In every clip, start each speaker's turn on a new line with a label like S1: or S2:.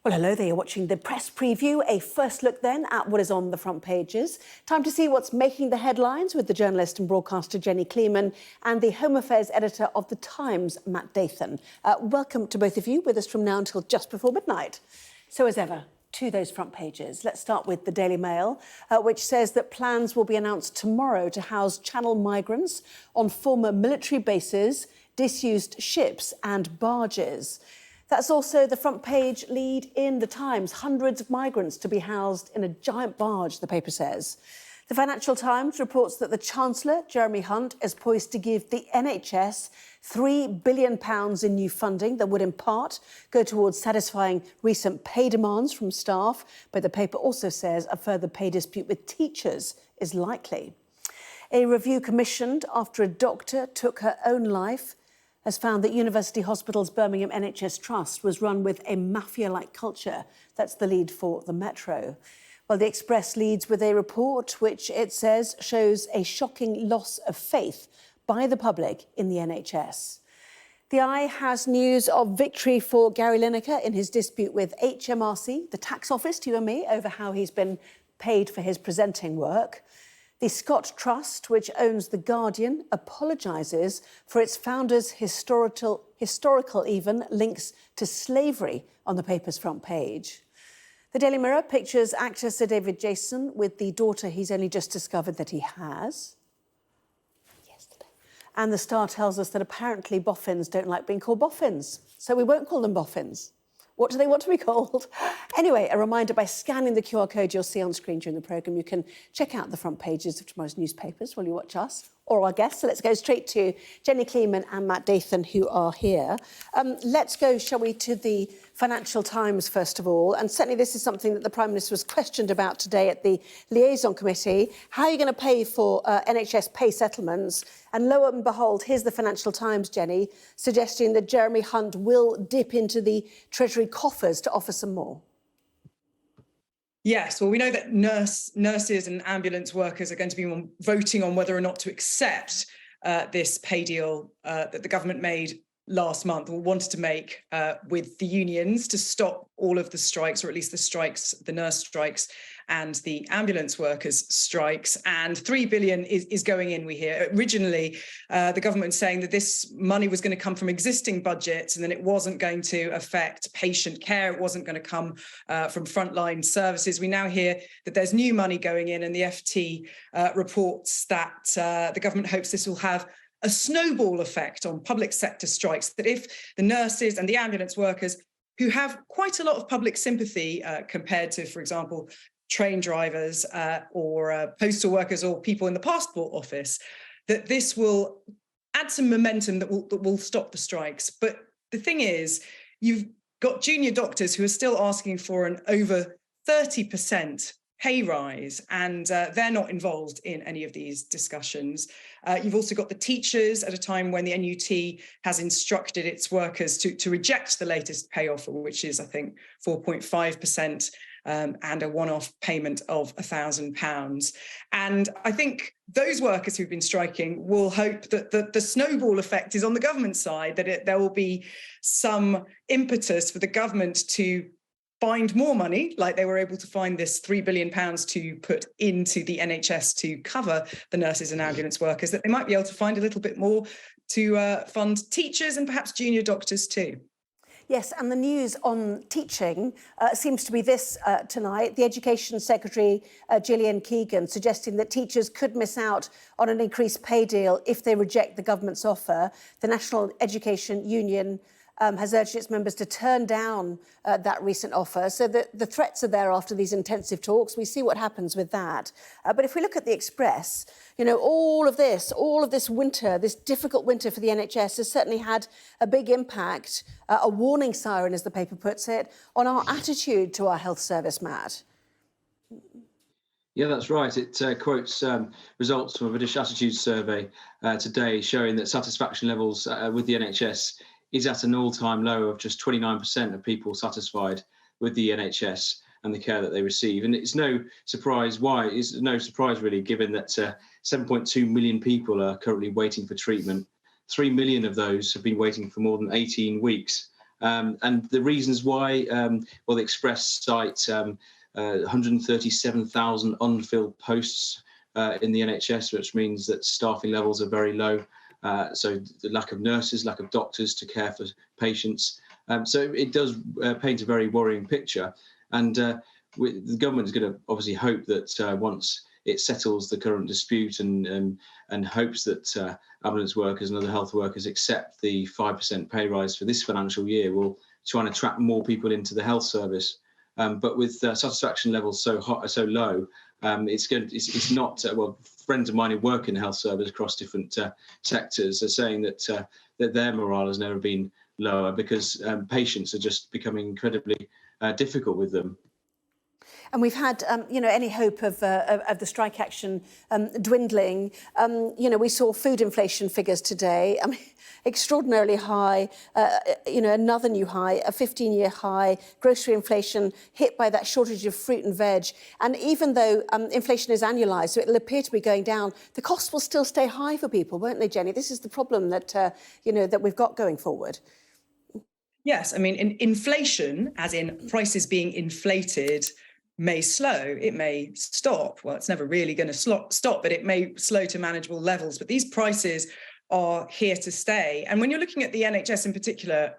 S1: Well, hello there. You're watching the press preview, a first look then at what is on the front pages. Time to see what's making the headlines with the journalist and broadcaster Jenny Kleeman and the Home Affairs editor of The Times, Matt Dathan. Welcome to both of you, with us from now until just before midnight. So as ever, to those front pages. Let's start with the Daily Mail, which says that plans will be announced tomorrow to house Channel migrants on former military bases, disused ships and barges. That's also the front page lead in The Times. Hundreds of migrants to be housed in a giant barge, the paper says. The Financial Times reports that the Chancellor, Jeremy Hunt, is poised to give the NHS £3 billion in new funding that would in part go towards satisfying recent pay demands from staff. But the paper also says a further pay dispute with teachers is likely. A review commissioned after a doctor took her own life has found that University Hospitals Birmingham NHS Trust was run with a mafia-like culture. That's the lead for the Metro. Well, the Express leads with a report which it says shows a shocking loss of faith by the public in the NHS. The Eye has news of victory for Gary Lineker in his dispute with HMRC, the tax office, to you and me, over how he's been paid for his presenting work. The Scott Trust, which owns The Guardian, apologises for its founder's historical even links to slavery on the paper's front page. The Daily Mirror pictures actor Sir David Jason with the daughter he's only just discovered that he has. Yesterday. And the Star tells us that apparently boffins don't like being called boffins, so we won't call them boffins. What do they want to be called? Anyway, a reminder, by scanning the QR code you'll see on screen during the programme, you can check out the front pages of tomorrow's newspapers while you watch us or our guests. So let's go straight to Jenny Kleeman and Matt Dathan, who are here. Let's go, shall we, to the Financial Times first of all. And certainly this is something that the Prime Minister was questioned about today at the Liaison Committee. How are you going to pay for NHS pay settlements? And lo and behold, here's the Financial Times, Jenny, suggesting that Jeremy Hunt will dip into the Treasury coffers to offer some more.
S2: Yes, well, we know that nurses and ambulance workers are going to be voting on whether or not to accept this pay deal that the government made last month, or wanted to make with the unions to stop all of the strikes, or at least the nurse strikes and the ambulance workers strikes. And £3 billion is going in, we hear. Originally, the government saying that this money was going to come from existing budgets and then it wasn't going to affect patient care. It wasn't going to come from frontline services. We now hear that there's new money going in, and the FT reports that the government hopes this will have a snowball effect on public sector strikes, that if the nurses and the ambulance workers, who have quite a lot of public sympathy compared to, for example, train drivers or postal workers or people in the passport office, that this will add some momentum that will stop the strikes. But the thing is, you've got junior doctors who are still asking for an over 30% pay rise, and they're not involved in any of these discussions. You've also got the teachers at a time when the NUT has instructed its workers to reject the latest pay offer, which is, I think, 4.5%. And a one-off payment of £1,000. And I think those workers who've been striking will hope that the snowball effect is on the government side, that there will be some impetus for the government to find more money, like they were able to find this £3 billion to put into the NHS to cover the nurses and ambulance workers, that they might be able to find a little bit more to fund teachers and perhaps junior doctors too.
S1: Yes, and the news on teaching seems to be this tonight. The Education Secretary, Gillian Keegan, suggesting that teachers could miss out on an increased pay deal if they reject the government's offer. The National Education Union has urged its members to turn down that recent offer. So the threats are there after these intensive talks. We see what happens with that. But if we look at the Express, you know, all of this winter, this difficult winter for the NHS has certainly had a big impact, a warning siren, as the paper puts it, on our attitude to our health service, Matt.
S3: Yeah, that's right. It quotes results from a British Attitude Survey today showing that satisfaction levels with the NHS is at an all-time low of just 29% of people satisfied with the NHS and the care that they receive. And it's no surprise why. It's no surprise, really, given that 7.2 million people are currently waiting for treatment. 3 million of those have been waiting for more than 18 weeks. And the reasons why, well, the Express cite 137,000 unfilled posts in the NHS, which means that staffing levels are very low. So the lack of nurses, lack of doctors to care for patients. So it does paint a very worrying picture. And the government is going to obviously hope that once it settles the current dispute and hopes that ambulance workers and other health workers accept the 5% pay rise for this financial year, will try and attract more people into the health service. But with satisfaction levels so low, it's not. Well, friends of mine who work in the health service across different sectors are saying that their morale has never been lower, because patients are just becoming incredibly difficult with them.
S1: And we've had, any hope of the strike action dwindling. We saw food inflation figures today. I mean, extraordinarily high. Another new high, a 15-year high. Grocery inflation hit by that shortage of fruit and veg. And even though inflation is annualised, so it'll appear to be going down, the costs will still stay high for people, won't they, Jenny? This is the problem that that we've got going forward.
S2: Yes, I mean, inflation, as in prices being inflated, may slow, it may stop. Well, it's never really going to stop, but it may slow to manageable levels. But these prices are here to stay. And when you're looking at the NHS in particular,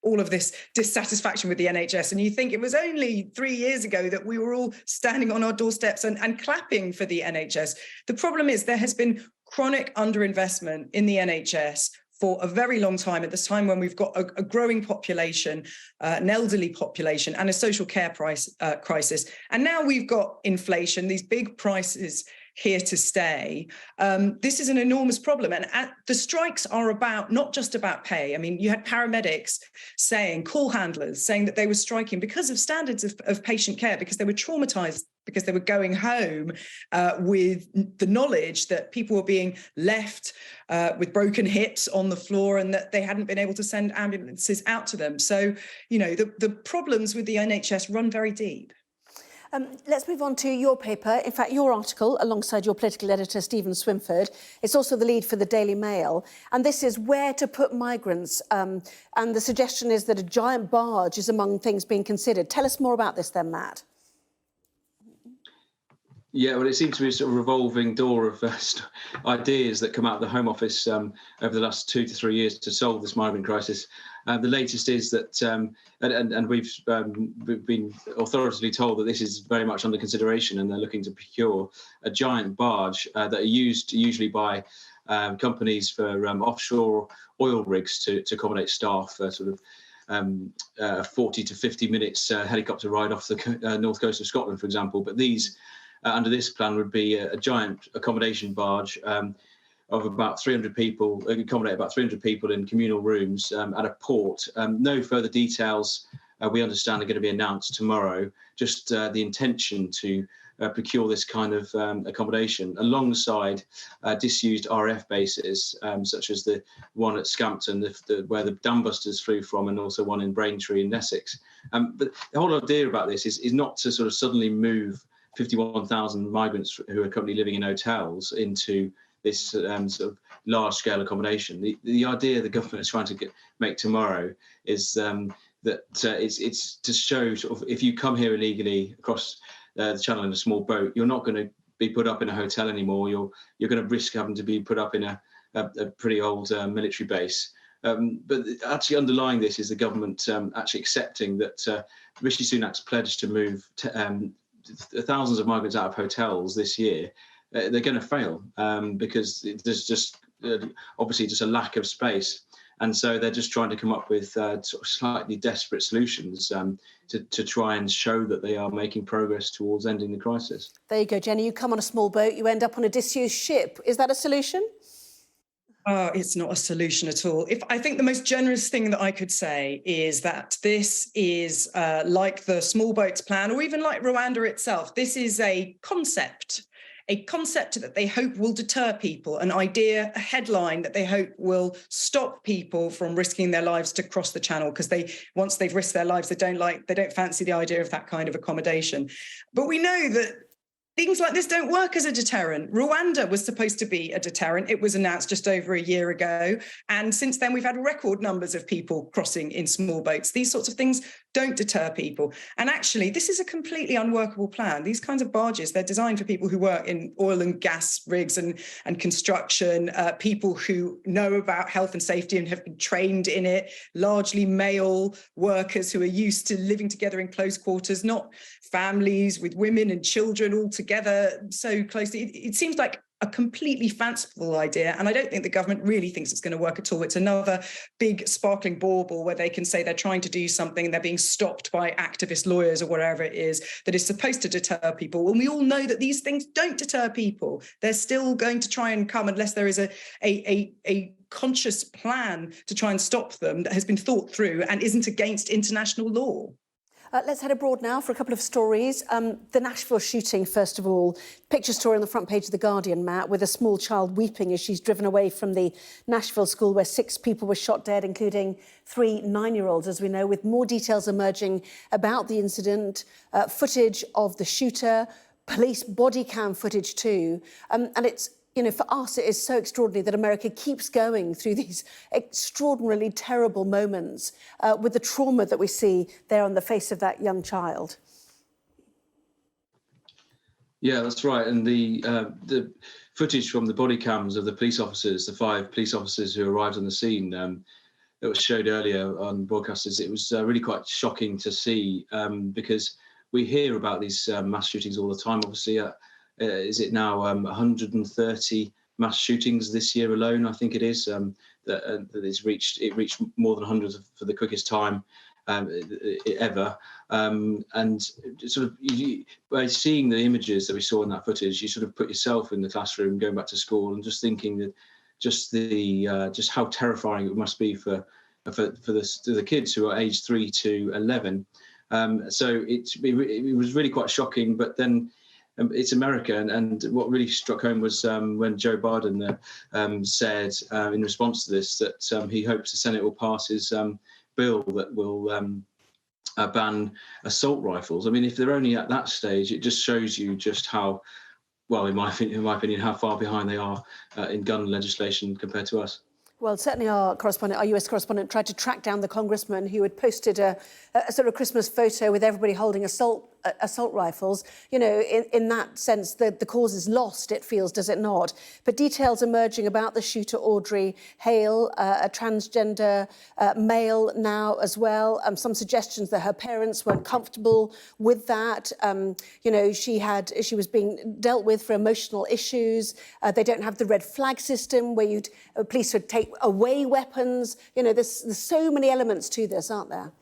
S2: all of this dissatisfaction with the NHS, and you think it was only 3 years ago that we were all standing on our doorsteps and clapping for the NHS. The problem is there has been chronic underinvestment in the NHS for a very long time, at this time when we've got a growing population, an elderly population, and a social care crisis. And now we've got inflation, these big prices here to stay. This is an enormous problem. And the strikes are not just about pay. I mean, you had paramedics call handlers saying that they were striking because of standards of patient care, because they were traumatized, because they were going home with the knowledge that people were being left with broken hips on the floor and that they hadn't been able to send ambulances out to them. So, the problems with the NHS run very deep.
S1: Let's move on to your paper, in fact, your article, alongside your political editor, Stephen Swinford. It's also the lead for the Daily Mail. And this is where to put migrants. And the suggestion is that a giant barge is among things being considered. Tell us more about this then, Matt.
S3: Yeah, well, it seems to be a sort of revolving door of ideas that come out of the Home Office over the last 2 to 3 years to solve this migrant crisis. The latest is that, and we've been authoritatively told that this is very much under consideration, and they're looking to procure a giant barge that are used usually by companies for offshore oil rigs to accommodate staff, 40 to 50 minutes helicopter ride off the north coast of Scotland, for example. But these, under this plan, would be a giant accommodation barge of about 300 people, accommodate about 300 people in communal rooms at a port. No further details, we understand, are going to be announced tomorrow, just the intention to procure this kind of accommodation alongside disused RAF bases, such as the one at Scampton, where the dam busters flew from, and also one in Braintree in Essex. But the whole idea about this is not to sort of suddenly move 51,000 migrants who are currently living in hotels into this sort of large-scale accommodation. The idea the government is trying to make tomorrow is that it's to show sort of, if you come here illegally across the channel in a small boat, you're not going to be put up in a hotel anymore. You're going to risk having to be put up in a pretty old military base. But actually underlying this is the government actually accepting that Rishi Sunak's pledge to move thousands of migrants out of hotels this year. They're going to fail because there's just obviously just a lack of space. And so they're just trying to come up with sort of slightly desperate solutions to try and show that they are making progress towards ending the crisis. There
S1: you go, Jenny. You come on a small boat, you end up on a disused ship. Is that a solution?
S2: It's not a solution at all. I think the most generous thing that I could say is that this is like the small boats plan, or even like Rwanda itself. This is a concept that they hope will deter people, an idea, a headline that they hope will stop people from risking their lives to cross the channel, because once they've risked their lives, they don't fancy the idea of that kind of accommodation. But we know that things like this don't work as a deterrent. Rwanda was supposed to be a deterrent. It was announced just over a year ago. And since then, we've had record numbers of people crossing in small boats. These sorts of things don't deter people. And actually, this is a completely unworkable plan. These kinds of barges, they're designed for people who work in oil and gas rigs and construction, people who know about health and safety and have been trained in it, largely male workers who are used to living together in close quarters, not families with women and children all together so closely. It seems like a completely fanciful idea, and I don't think the government really thinks it's going to work at all. It's another big sparkling bauble where they can say they're trying to do something and they're being stopped by activist lawyers or whatever it is that is supposed to deter people. And we all know that these things don't deter people. They're still going to try and come unless there is a conscious plan to try and stop them that has been thought through and isn't against international law.
S1: Let's head abroad now for a couple of stories. The Nashville shooting, first of all. Picture story on the front page of The Guardian, Matt, with a small child weeping as she's driven away from the Nashville school where 6 people were shot dead, including 3 9-year-olds, as we know, with more details emerging about the incident, footage of the shooter, police body cam footage too. And it's, you know, for us, it is so extraordinary that America keeps going through these extraordinarily terrible moments with the trauma that we see there on the face of that young child.
S3: Yeah, that's right. And the footage from the body cams of the police officers, the 5 police officers who arrived on the scene, that was showed earlier on broadcasters, it was really quite shocking to see because we hear about these mass shootings all the time, obviously. Is it now 130 mass shootings this year alone? I think it is. That it's reached more than 100 for the quickest time ever. And sort of by seeing the images that we saw in that footage, you sort of put yourself in the classroom going back to school and just thinking that just how terrifying it must be for the kids who are aged 3 to 11. So it was really quite shocking, but then. It's America, and what really struck home was when Joe Biden said in response to this that he hopes the Senate will pass his bill that will ban assault rifles. I mean, if they're only at that stage, it just shows you just how, well, in my opinion, how far behind they are in gun legislation compared to us.
S1: Well, certainly our US correspondent, tried to track down the congressman who had posted a sort of Christmas photo with everybody holding assault rifles. You know, in that sense, the cause is lost, it feels, does it not? But details emerging about the shooter, Audrey Hale, a transgender male now as well. Some suggestions that her parents weren't comfortable with that. You know, she was being dealt with for emotional issues. They don't have the red flag system where police would take away weapons. You know, there's so many elements to this, aren't there?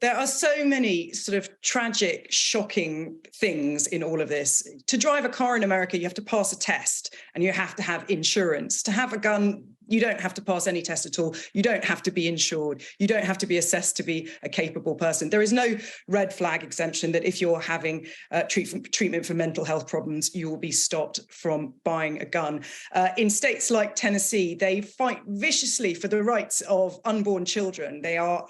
S2: There are so many sort of tragic, shocking things in all of this. To drive a car in America, you have to pass a test and you have to have insurance. To have a gun, you don't have to pass any test at all. You don't have to be insured. You don't have to be assessed to be a capable person. There is no red flag exemption that if you're having treatment for mental health problems, you will be stopped from buying a gun. In states like Tennessee, they fight viciously for the rights of unborn children. They are,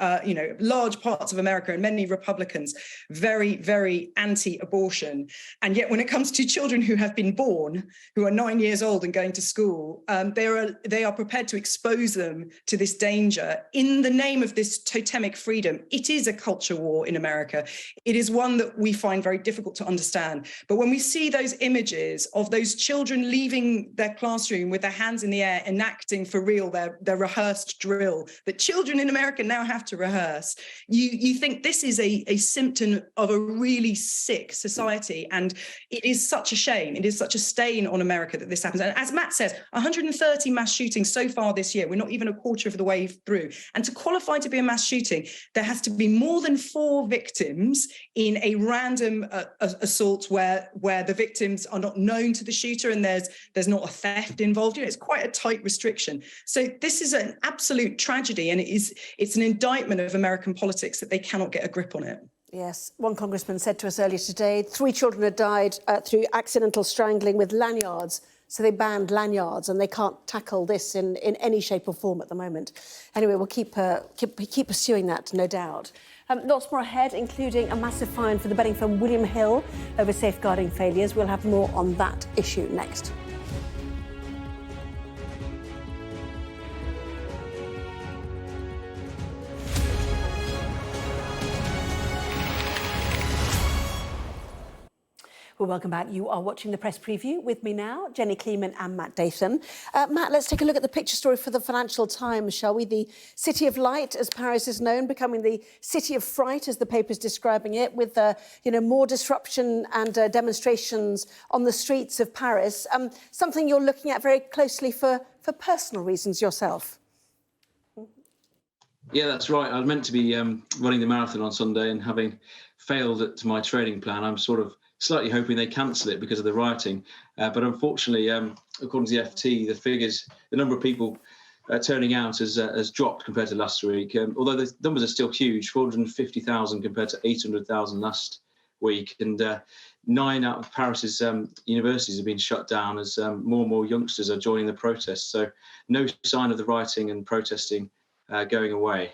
S2: large parts of America and many Republicans, very, very anti-abortion. And yet when it comes to children who have been born, who are 9 years old and going to school, they are prepared to expose them to this danger in the name of this totemic freedom. It is a culture war in America. It is one that we find very difficult to understand. But when we see those images of those children leaving their classroom with their hands in the air, enacting for real their rehearsed drill that children in America now have to rehearse, you think this is a symptom of a really sick society. And it is such a shame. It is such a stain on America that this happens. And as Matt says, 130 mass shootings so far this year. We're not even a quarter of the way through. And to qualify to be a mass shooting, there has to be more than 4 victims in a random assault where the victims are not known to the shooter and there's not a theft involved. It's quite a tight restriction. So this is an absolute tragedy, and it's an indictment of American politics that they cannot get a grip on it.
S1: Yes, one congressman said to us earlier today, 3 children had died through accidental strangling with lanyards So they banned lanyards, and they can't tackle this in any shape or form at the moment. Anyway, we'll keep pursuing that, no doubt. Lots more ahead, including a massive fine for the betting firm William Hill over safeguarding failures. We'll have more on that issue next. Well, welcome back. You are watching the press preview with me now, Jenny Kleeman and Matt Dathan. Matt, let's take a look at the picture story for the Financial Times, shall we? The City of Light, as Paris is known, becoming the City of Fright, as the paper's describing it, with more disruption and demonstrations on the streets of Paris. Something you're looking at very closely for personal reasons yourself.
S3: Yeah, that's right. I was meant to be running the marathon on Sunday, and having failed at my training plan, I'm sort of slightly hoping they cancel it because of the rioting. But unfortunately, according to the FT, the number of people turning out has dropped compared to last week. Although the numbers are still huge, 450,000 compared to 800,000 last week. And 9 out of Paris's universities have been shut down as more and more youngsters are joining the protests. So no sign of the rioting and protesting going away.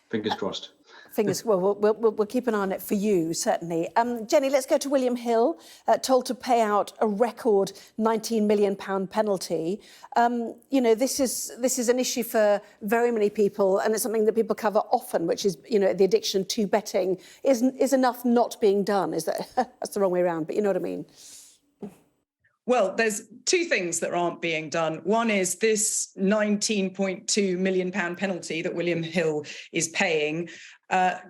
S3: Fingers crossed.
S1: We'll keep an eye on it for you, certainly. Jenny, let's go to William Hill, told to pay out a record £19 million penalty. This is an issue for very many people, and it's something that people cover often, which is, the addiction to betting. Is enough not being done? That's the wrong way around, but you know what I mean.
S2: Well, there's two things that aren't being done. One is this £19.2 million penalty that William Hill is paying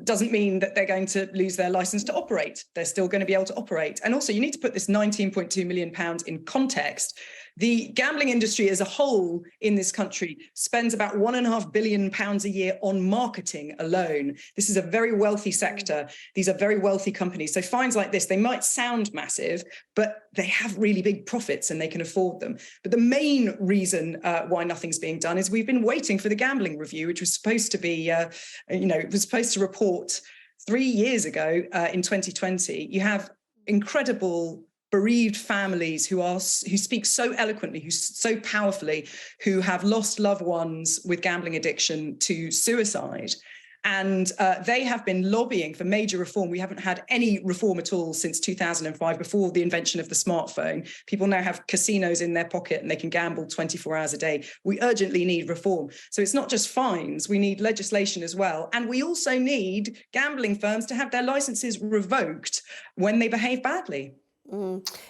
S2: doesn't mean that they're going to lose their licence to operate. They're still going to be able to operate. And also, you need to put this £19.2 million in context. The gambling industry as a whole in this country spends about £1.5 billion a year on marketing alone. This is a very wealthy sector. These are very wealthy companies. So fines like this, they might sound massive, but they have really big profits and they can afford them. But the main reason why nothing's being done is we've been waiting for the gambling review, which was supposed to be, it was supposed to report 3 years ago in 2020. You have incredible bereaved families who speak so eloquently, who so powerfully, who have lost loved ones with gambling addiction to suicide. And they have been lobbying for major reform. We haven't had any reform at all since 2005, before the invention of the smartphone. People now have casinos in their pocket and they can gamble 24 hours a day. We urgently need reform. So it's not just fines, we need legislation as well. And we also need gambling firms to have their licenses revoked when they behave badly.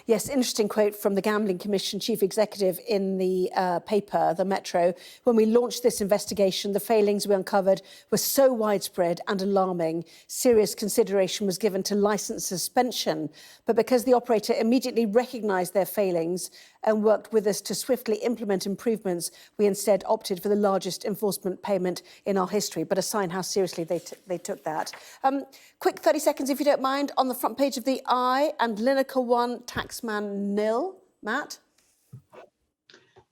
S1: Yes, interesting quote from the Gambling Commission chief executive in the paper, the Metro. When we launched this investigation, the failings we uncovered were so widespread and alarming, serious consideration was given to licence suspension. But because the operator immediately recognised their failings and worked with us to swiftly implement improvements, we instead opted for the largest enforcement payment in our history. But a sign how seriously they took that. Quick 30 seconds, if you don't mind, on the front page of the Eye, and Lineker 1, Taxman nil. Matt?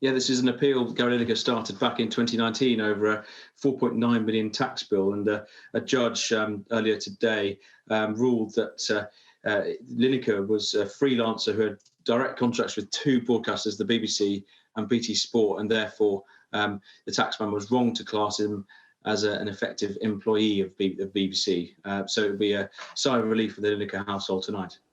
S3: Yeah, this is an appeal Gary Lineker started back in 2019 over a 4.9 million tax bill, and a judge earlier today ruled that Lineker was a freelancer who had direct contracts with 2 broadcasters, the BBC and BT Sport, and therefore the taxman was wrong to class him as an effective employee of BBC. So it would be a sigh of relief for the Lineker household tonight.